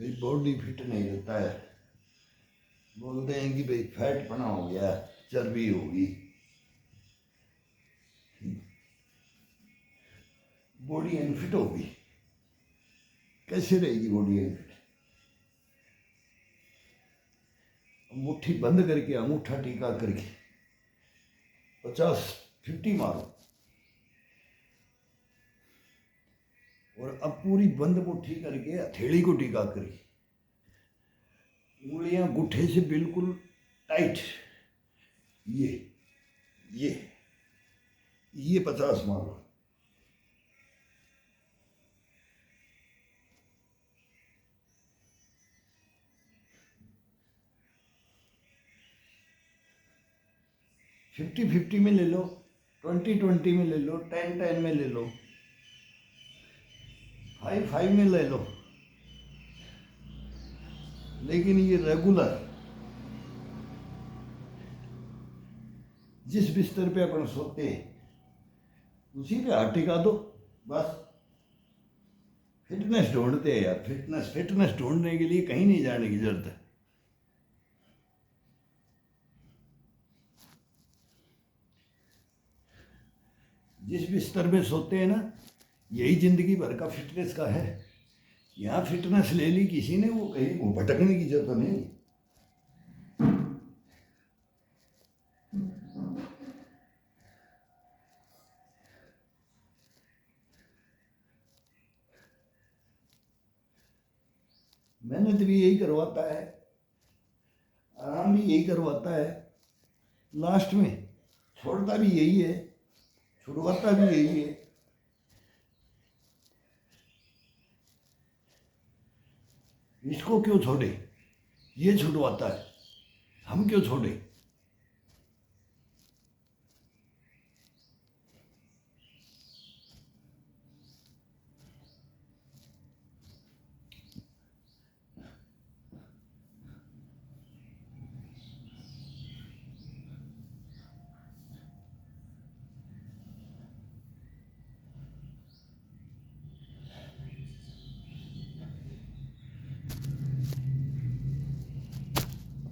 भाई body fit नहीं रहता है, बोलते हैं कि भाई फैट पना हो गया, चर्बी होगी, बॉडी अनफिट होगी। कैसे रहेगी बॉडी अनफिट? मुट्ठी बंद करके अंगूठा टीका करके 50-50 मारो, और अब पूरी बंद मुट्ठी करके हथेली को टीका करिए, उंगलियां गुट्ठे से बिल्कुल टाइट, ये ये ये 50 मारो। फिफ्टी 50 में ले लो, 20-20 में ले लो, 10-10 में ले लो, 5-5 में ले लो, लेकिन ये रेगुलर जिस बिस्तर पे अपन सोते उसी पे हाथ टिका दो बस। फिटनेस ढूंढते हैं यार, फिटनेस ढूंढने के लिए कहीं नहीं जाने की जरूरत है। जिस बिस्तर में सोते हैं ना, यही जिंदगी भर का फिटनेस का है। यहाँ फिटनेस ले ली किसी ने, वो कहीं भटकने की जरूरत नहीं। मेहनत भी यही करवाता है, आराम भी यही करवाता है, लास्ट में छोड़ता भी यही है, छुड़वाता भी यही है। इसको क्यों छोड़े? ये छुड़वाता है, हम क्यों छोड़े?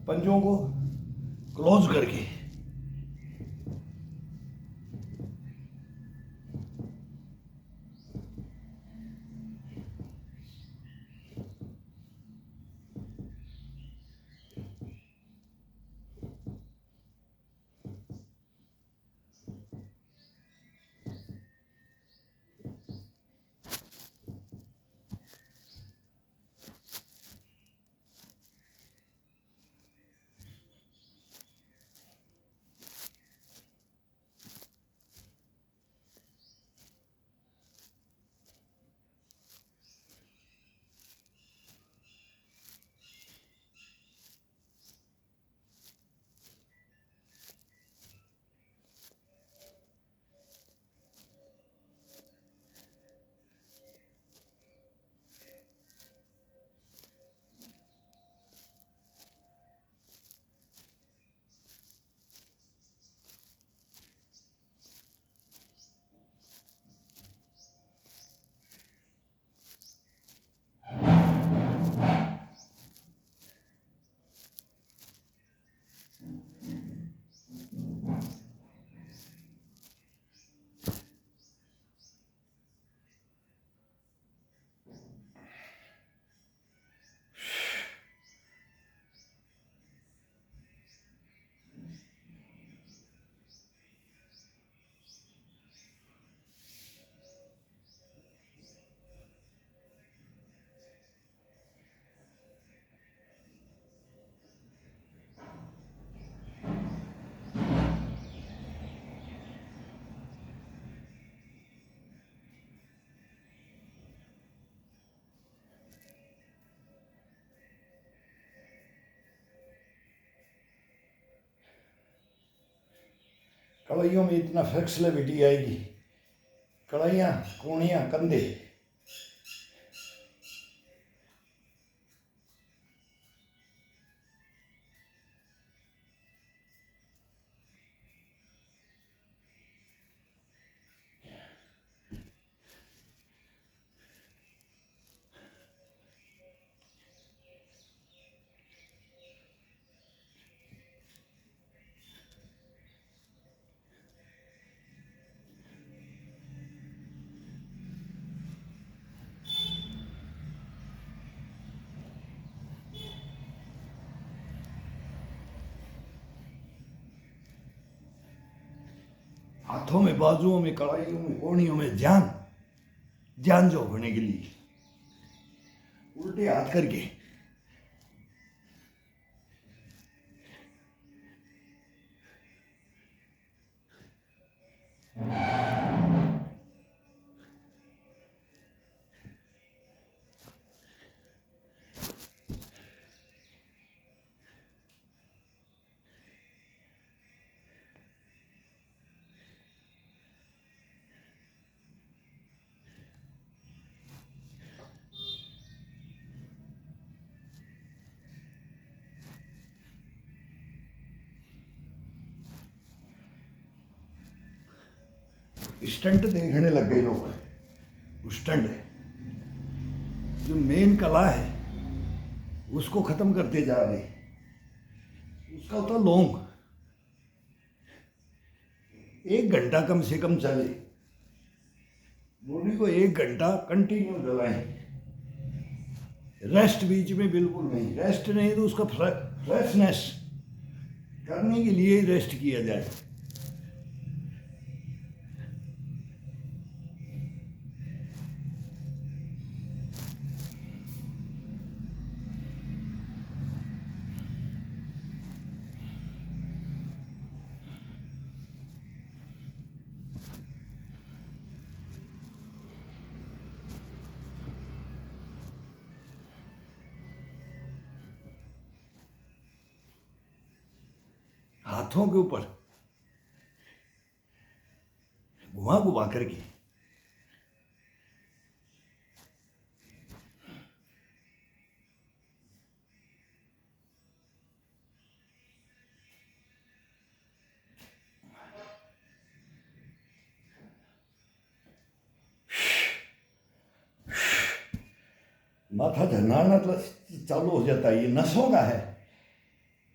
पंजों को क्लोज करके कलाइयों में इतना फ्लेक्सिबिलिटी आएगी, कलाइयाँ, कोहनियाँ, कंधे, हाथों में, बाजुओं में, कड़ाइयों में, कोहनियों में जान, जान जो होने के लिए उल्टे हाथ करके स्टंट देखने लग गए लोग। स्टंट जो मेन कला है उसको खत्म करते जा रहे। उसका होता लॉन्ग, 1 घंटा कम से कम चले, बॉडी को 1 घंटा कंटिन्यू दबाएं, रेस्ट बीच में बिल्कुल नहीं। रेस्ट नहीं तो उसका फ्रेशनेस करने के लिए रेस्ट किया जाए। हाथों के ऊपर घुमा घुमा करके माथा झरनाना चालू हो जाता है। ये नसों का है।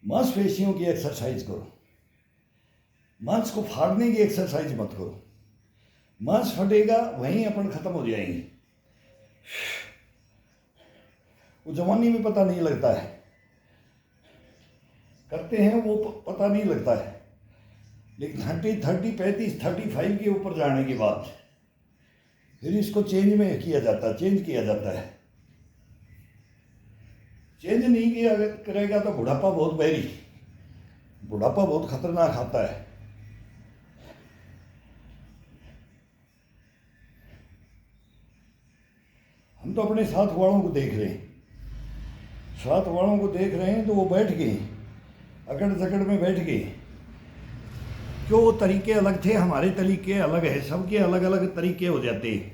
मांसपेशियों की एक्सरसाइज करो, मांस को फाड़ने की एक्सरसाइज मत करो। मांस फटेगा वहीं अपन खत्म हो जाएंगे। वो जवानी में पता नहीं लगता है, करते हैं वो पता नहीं लगता है, लेकिन 30, 35, 35 के ऊपर जाने के बाद फिर इसको चेंज में किया जाता है, चेंज किया जाता है। चेंज नहीं किया करेगा तो बुढ़ापा बहुत बैरी, बुढ़ापा बहुत खतरनाक आता है। हम तो अपने साथ वालों को देख रहे हैं, साथ वालों को देख रहे हैं तो वो बैठ गए, अकड़ जकड़ में बैठ गए। क्यों? वो तरीके अलग थे, हमारे तरीके अलग है, सबके अलग अलग तरीके हो जाते हैं।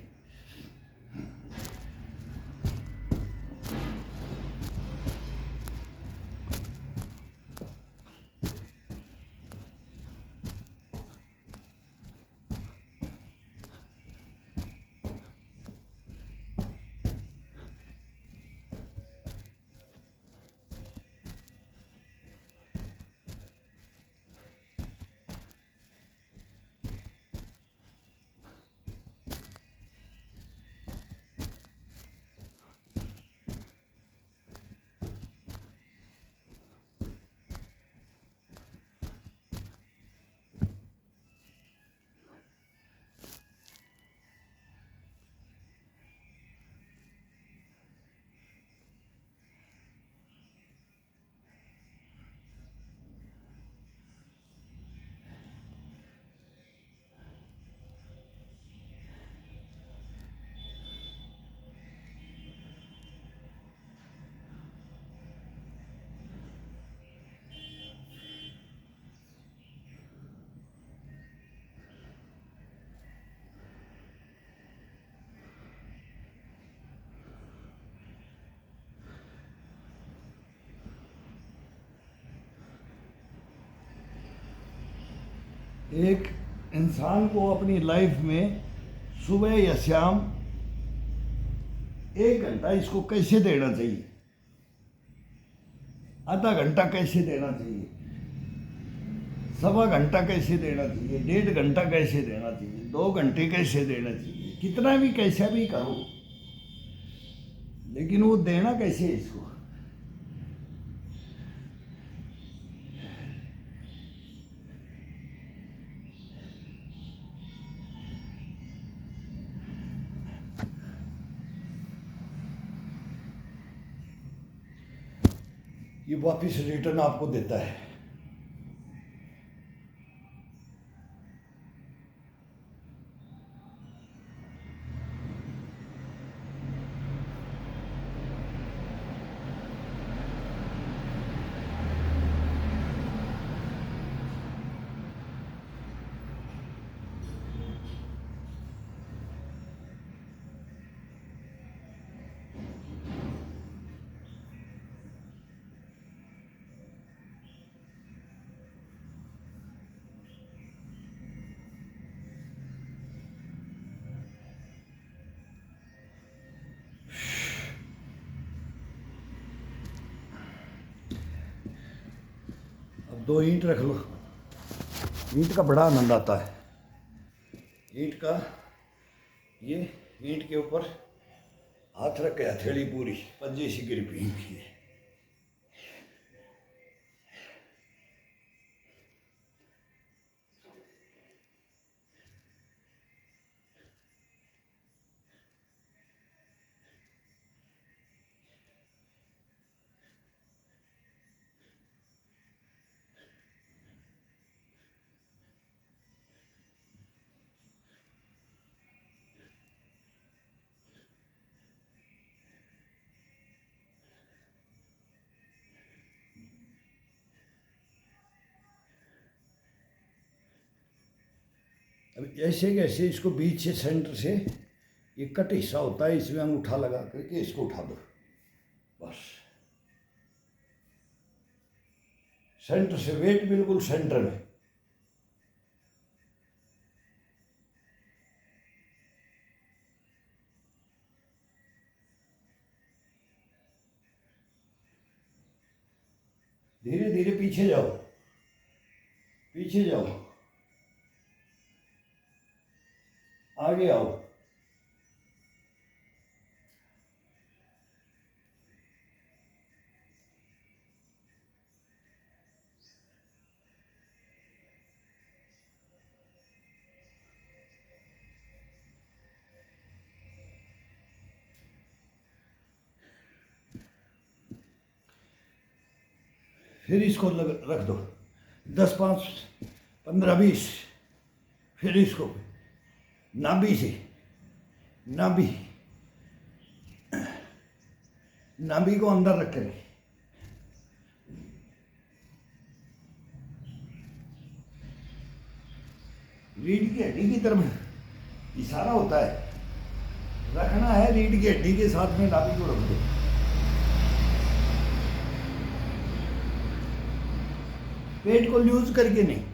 एक इंसान को अपनी लाइफ में सुबह या शाम 1 घंटा इसको कैसे देना चाहिए, आधा घंटा कैसे देना चाहिए, 1.25 घंटा कैसे देना चाहिए, 1.5 घंटा कैसे देना चाहिए, 2 घंटे कैसे देना चाहिए, कितना भी कैसा भी करो, लेकिन वो देना कैसे है इसको। ये वापस रिटर्न आपको देता है। अब 2 ईंट रख लो। ईंट का बड़ा आनंद आता है। ईंट का ये ईंट के ऊपर हाथ रख के हथेली पूरी पंजे सी गिर पी है। अब ऐसे कैसे इसको बीच से सेंटर से ये कट हिस्सा होता है, इसमें अंगूठा लगा करके इसको उठा दो बस। सेंटर से वेट बिल्कुल सेंटर में। धीरे धीरे पीछे जाओ, पीछे जाओ, आगे आओ। फिर इसको रख दो 10 5 15 20। फिर इसको नाभि से नाभि नाभि को अंदर रख कर रीढ़ की हड्डी की तरफ इशारा होता है, रखना है रीढ़ की हड्डी के साथ में नाभि को रख दो। पेट को लूज करके नहीं,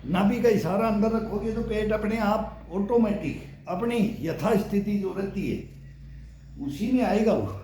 नाभि का इशारा अंदर रखोगे तो पेट अपने आप ऑटोमेटिक अपनी यथास्थिति जो रहती है उसी में आएगा वो।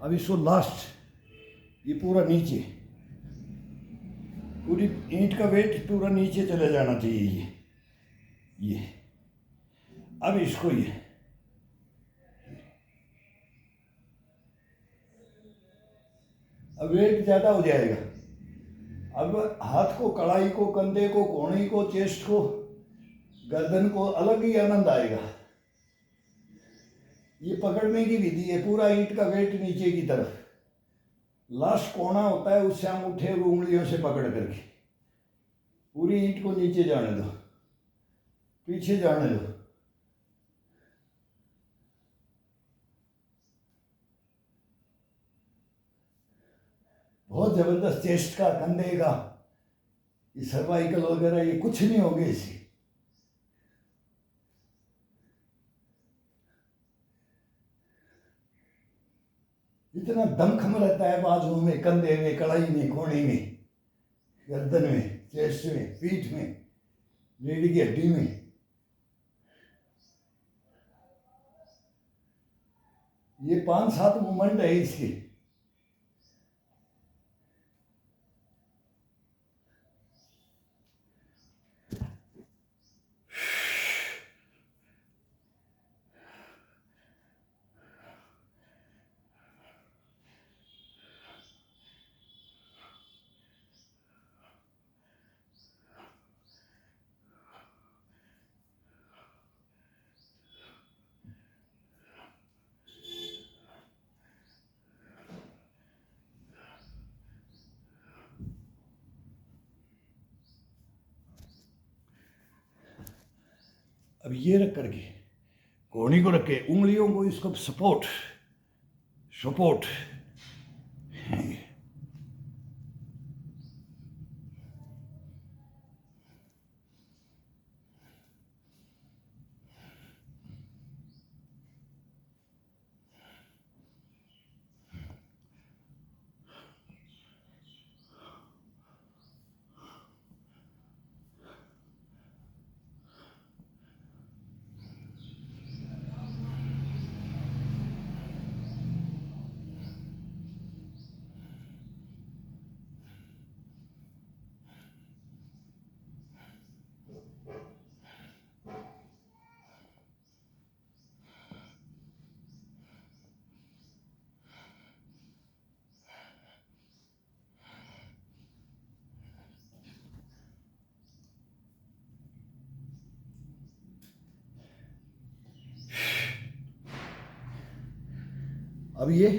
अब इसको लास्ट ये पूरा नीचे, पूरी ईंट का वेट पूरा नीचे चले जाना चाहिए ये। अब इसको ये अब वेट ज़्यादा हो जाएगा। अब हाथ को, कलाई को, कंधे को, कोहनी को, चेस्ट को, गर्दन को अलग ही आनंद आएगा। ये पकड़ने की विधि है, पूरा ईंट का वेट नीचे की तरफ, लास्ट कोना होता है उससे अंगूठे और उंगलियों से पकड़ करके पूरी ईंट को नीचे जाने दो, पीछे जाने दो। बहुत जबरदस्त चेस्ट का, कंधे का, ये सर्वाइकल वगैरह ये कुछ नहीं होगे इससे। इतना दमखम रहता है बाजुओं में, कंधे में, कलाई में, कोहनी में, गर्दन में, चेस्ट में, पीठ में, रीढ़ की हड्डी में। ये 5 7 मूवमेंट है इसकी। अब ये रख करके कोहनी को रख के उंगलियों को इसको सपोर्ट सपोर्ट। अब ये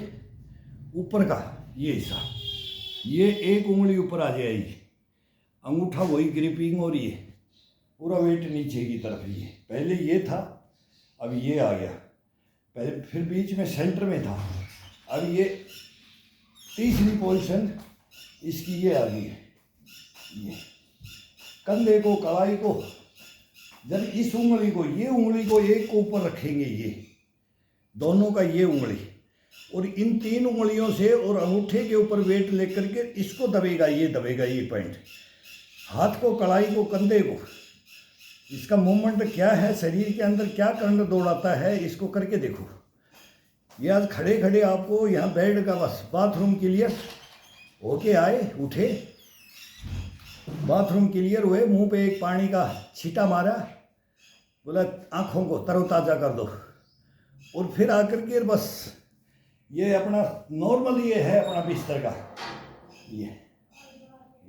ऊपर का ये हिस्सा, ये एक उंगली ऊपर आ जाएगी, अंगूठा वही ग्रिपिंग, और ये पूरा वेट नीचे की तरफ। ये पहले ये था, अब ये आ गया, पहले फिर बीच में सेंटर में था, अब ये तीसरी पोजीशन इसकी ये आ गई है। ये कंधे को, कलाई को, जब इस उंगली को, ये उंगली को एक को ऊपर रखेंगे, ये दोनों का ये उंगली, और इन तीन उंगलियों से और अंगूठे के ऊपर वेट लेकर के इसको दबेगा, ये दबेगा ये पॉइंट, हाथ को, कलाई को, कंधे को। इसका मूवमेंट क्या है, शरीर के अंदर क्या करंट दौड़ाता है, इसको करके देखो। ये आज खड़े खड़े आपको यहाँ बेड का बस बाथरूम क्लियर होके आए, उठे, बाथरूम क्लियर हुए, मुंह पे एक पानी का छींटा मारा, बोला आँखों को तरोताज़ा कर दो, और फिर आकर के बस ये अपना नॉर्मल ये है अपना बिस्तर का, ये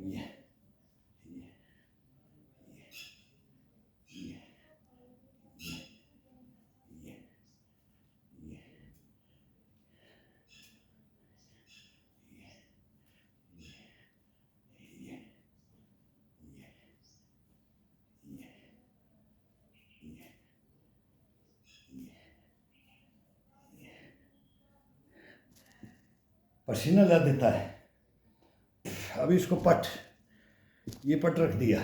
ये ये ये ये ये पसीना ला देता है। अब इसको पट, ये पट रख दिया,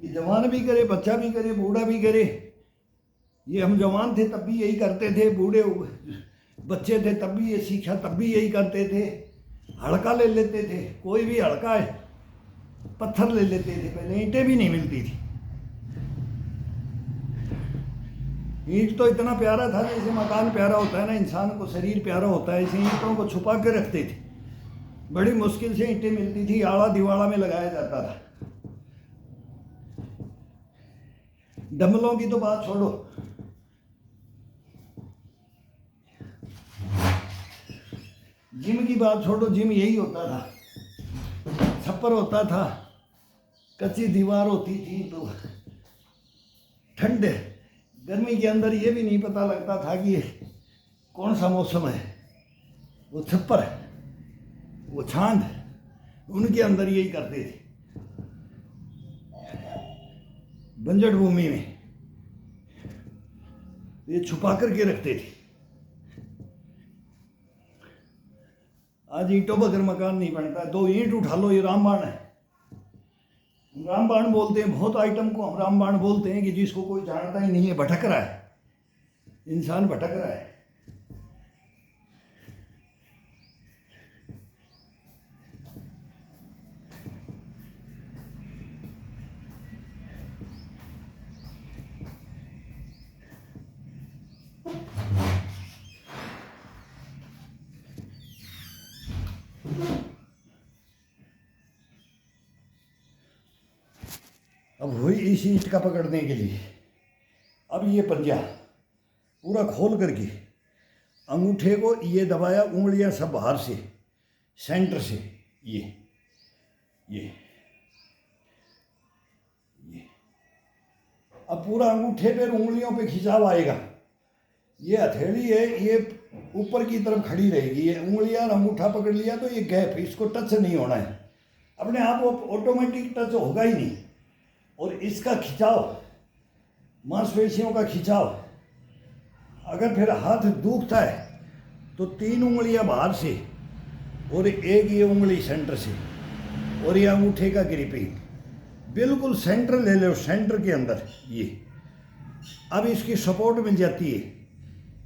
ये जवान भी करे, बच्चा भी करे, बूढ़ा भी करे। ये हम जवान थे तब भी यही करते थे, बूढ़े बच्चे थे तब भी ये सीखा, तब भी यही करते थे। हड़का ले लेते थे, कोई भी हड़का है, पत्थर ले लेते थे, पहले ईंटें भी नहीं मिलती थी। ईंट तो इतना प्यारा था, जैसे मकान प्यारा होता है ना, इंसान को शरीर प्यारा होता है, इसे ईंटों को छुपा के रखते थे। बड़ी मुश्किल से ईंटें मिलती थी, आड़ा दिवाड़ा में लगाया जाता था। डंबलों की तो बात छोड़ो, जिम की बात छोड़ो, जिम यही होता था, छप्पर होता था, कच्ची दीवार होती थी, तो ठंड गर्मी के अंदर ये भी नहीं पता लगता था कि कौन सा मौसम है। वो छप्पर, वो छांद, उनके अंदर यही करते थे, बंजर भूमि में ये छुपा करके रखते थे। आज ईंटों बगैर मकान नहीं बनता। 2 ईंट उठा लो, ये रामबाण है, रामबाण बोलते हैं। बहुत आइटम को हम रामबाण बोलते हैं कि जिसको कोई जानता ही नहीं है, भटक रहा है, इंसान भटक रहा है। अब हुई इस ईंट का पकड़ने के लिए, अब ये पंजा पूरा खोल करके अंगूठे को ये दबाया, उंगलियां सब बाहर से, सेंटर से, ये ये ये अब पूरा अंगूठे पे, उंगलियों पे खिंचाव आएगा, ये हथेली है, ये ऊपर की तरफ खड़ी रहेगी, ये उंगलियां और अंगूठा पकड़ लिया तो ये गैप, इसको टच नहीं होना है, अपने आप वो ऑटोमेटिक टच होगा ही नहीं। और इसका खिंचाव, मांसपेशियों का खिंचाव, अगर फिर हाथ दुखता है तो 3 उंगलियां बाहर से और एक ये उंगली सेंटर से, और ये अंगूठे का ग्रिपिंग बिल्कुल सेंटर ले लो, सेंटर के अंदर ये। अब इसकी सपोर्ट मिल जाती है,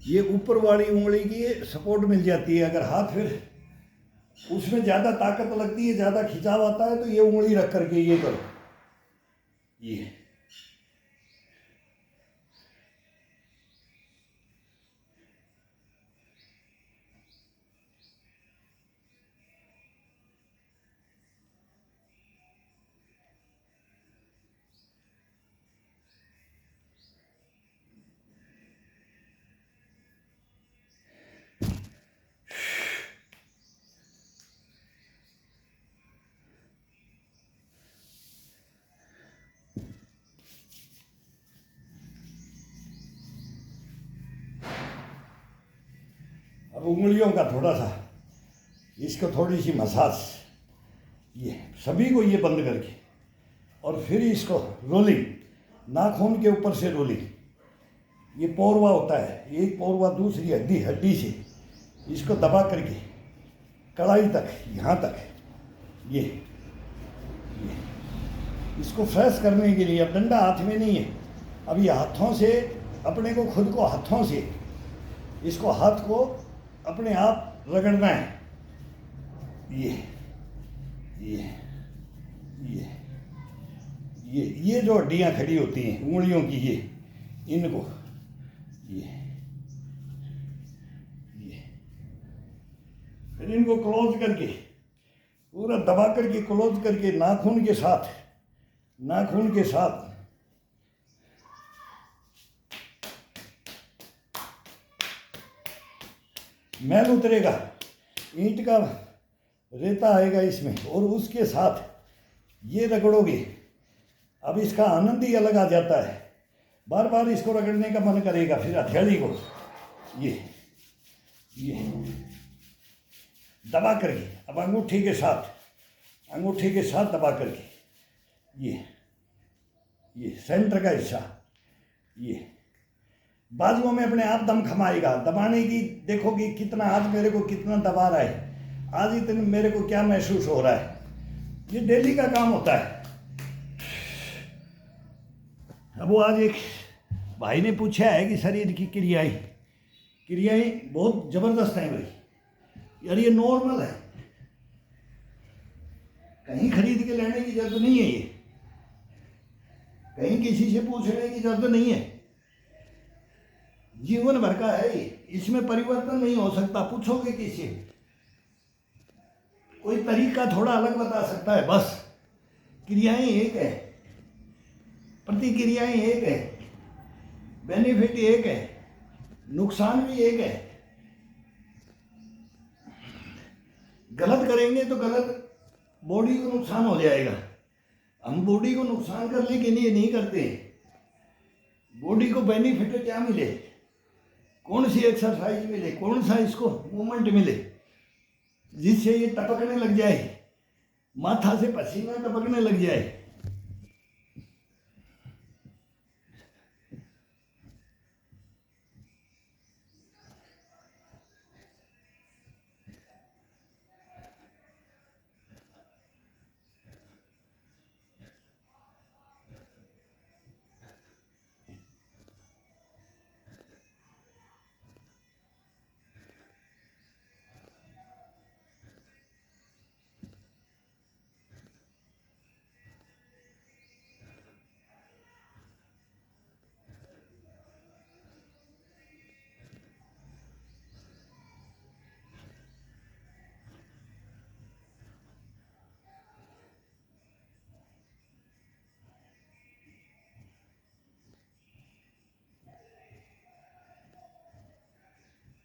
ये ऊपर वाली उंगली की सपोर्ट मिल जाती है। अगर हाथ फिर उसमें ज़्यादा ताकत लगती है, ज़्यादा खिंचाव आता है, तो ये उंगली रख करके ये करो, ये। अब उंगलियों का थोड़ा सा, इसको थोड़ी सी मसाज, ये सभी को ये बंद करके, और फिर इसको रोलिंग, नाखून के ऊपर से रोलिंग। ये पोरवा होता है, एक पोरवा दूसरी हड्डी से इसको दबा करके कलाई तक, यहाँ तक, ये इसको फ्रेश करने के लिए। अब डंडा हाथ में नहीं है, अब ये हाथों से अपने को, खुद को हाथों से, इसको हाथ को अपने आप रगड़ना है, ये ये ये ये जो हड्डियाँ खड़ी होती हैं उंगलियों की, ये इनको, ये फिर इनको क्लोज करके, पूरा दबा करके क्लोज करके, नाखून के साथ, नाखून के साथ मैल उतरेगा, ईंट का रेता आएगा इसमें, और उसके साथ ये रगड़ोगे। अब इसका आनंद ही अलग आ जाता है, बार बार इसको रगड़ने का मन करेगा। फिर हथेली को ये दबा करके, अब अंगूठी के साथ, अंगूठी के साथ दबा करके, ये सेंटर का हिस्सा, ये बाजुओं में अपने आप दम खमाएगा। दबाने की देखो कि कितना, आज मेरे को कितना दबा रहा है, आज इतने मेरे को क्या महसूस हो रहा है। ये डेली का काम होता है। अब वो आज एक भाई ने पूछा है कि शरीर की क्रियाएं बहुत जबरदस्त हैं भाई। यार ये नॉर्मल है, कहीं खरीद के लेने की जरूरत नहीं है, ये कहीं किसी से पूछने की जरूरत नहीं है, जीवन भर का है ये, इसमें परिवर्तन नहीं हो सकता। पूछोगे किसी, कोई तरीका थोड़ा अलग बता सकता है, बस क्रियाएं एक है, प्रतिक्रियाएं एक है, बेनिफिट एक है, नुकसान भी एक है। गलत करेंगे तो गलत बॉडी को नुकसान हो जाएगा। हम बॉडी को नुकसान करने के लिए नहीं करते, बॉडी को बेनिफिट क्या मिले, कौन सी एक्सरसाइज मिले, कौन सा इसको मूवमेंट मिले जिससे ये टपकने लग जाए, माथा से पसीना टपकने लग जाए।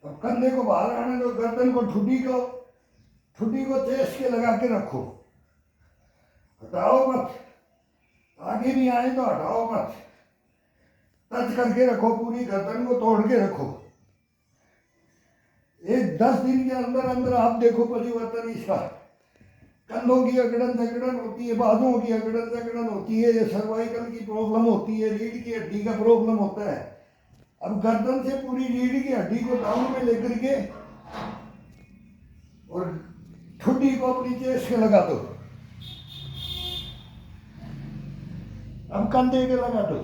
अब कंधे को बाहर आने दो, गर्दन को, ठुड्डी को चेस्ट के लगा के रखो, हटाओ मत, आगे भी आए तो हटाओ मत, टच करके रखो, पूरी गर्दन को तोड़ के रखो। एक 10 दिन के अंदर अंदर आप देखो परिवर्तन इसका। कंधों की अकड़न जकड़न होती है, बाजुओं की अकड़न जकड़न होती है, ये सर्वाइकल की प्रॉब्लम होती है, रीढ़ की हड्डी का प्रॉब्लम होता है। अब गर्दन से पूरी रीढ़ की हड्डी को डाउन में लेकर के और ठुड्डी को अपनी चेस्ट के लगा दो। अब कंधे के लगा दो।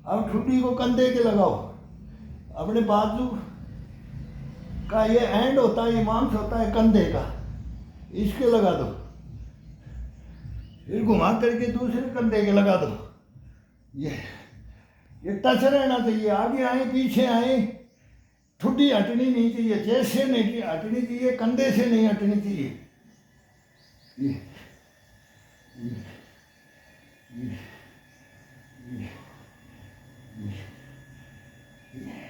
अब ठुड्डी को कंधे के लगाओ। अपने बाजू का ये एंड होता है, ये मांस होता है कंधे का, इसके लगा दो। फिर घुमा करके दूसरे कंधे के लगा दो। ये टच रहना चाहिए, आगे आए पीछे आए, ठुड्डी हटनी नहीं चाहिए, चेस्ट से नहीं हटनी चाहिए, कंधे से नहीं हटनी चाहिए। ये ये ये ये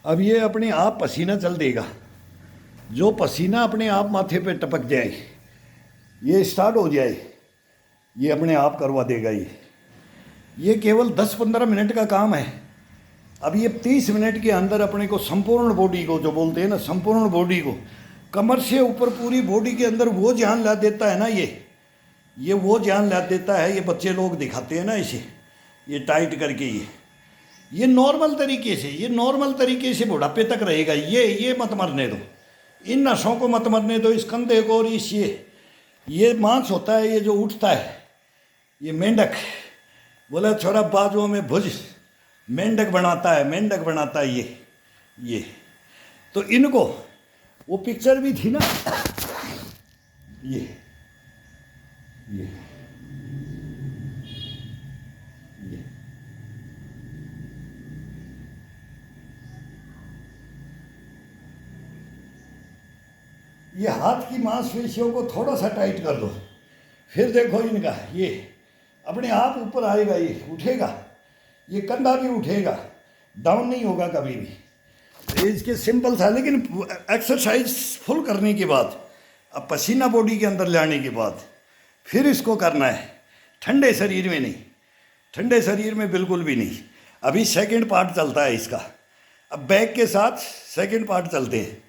अब ये अपने आप पसीना चल देगा। जो पसीना अपने आप माथे पे टपक जाए, ये स्टार्ट हो जाए, ये अपने आप करवा देगा। ये केवल 10-15 मिनट का काम है। अब ये 30 मिनट के अंदर अपने को संपूर्ण बॉडी को, जो बोलते हैं ना संपूर्ण बॉडी को, कमर से ऊपर पूरी बॉडी के अंदर वो जान ला देता है ना। ये वो जान ला देता है। ये बच्चे लोग दिखाते हैं ना इसे, ये टाइट करके, ये नॉर्मल तरीके से, ये नॉर्मल तरीके से बुढ़ापे तक रहेगा। ये मत मरने दो, इन नसों को मत मरने दो, इस कंधे को। और इस ये मांस होता है, ये जो उठता है, ये मेंढक बोला छोरा बाजुओं में भुज, मेंढक बनाता है, मेंढक बनाता है ये। तो इनको वो पिक्चर भी थी ना, ये ये हाथ की मांसपेशियों को थोड़ा सा टाइट कर दो। फिर देखो इनका ये अपने आप ऊपर आएगा, ये उठेगा, ये कंधा भी उठेगा, डाउन नहीं होगा कभी भी। तो इसके सिंपल था, लेकिन एक्सरसाइज फुल करने के बाद, अब पसीना बॉडी के अंदर लाने के बाद फिर इसको करना है। ठंडे शरीर में नहीं, ठंडे शरीर में बिल्कुल भी नहीं। अभी सेकंड पार्ट चलता है इसका, अब बैक के साथ सेकंड पार्ट चलते हैं।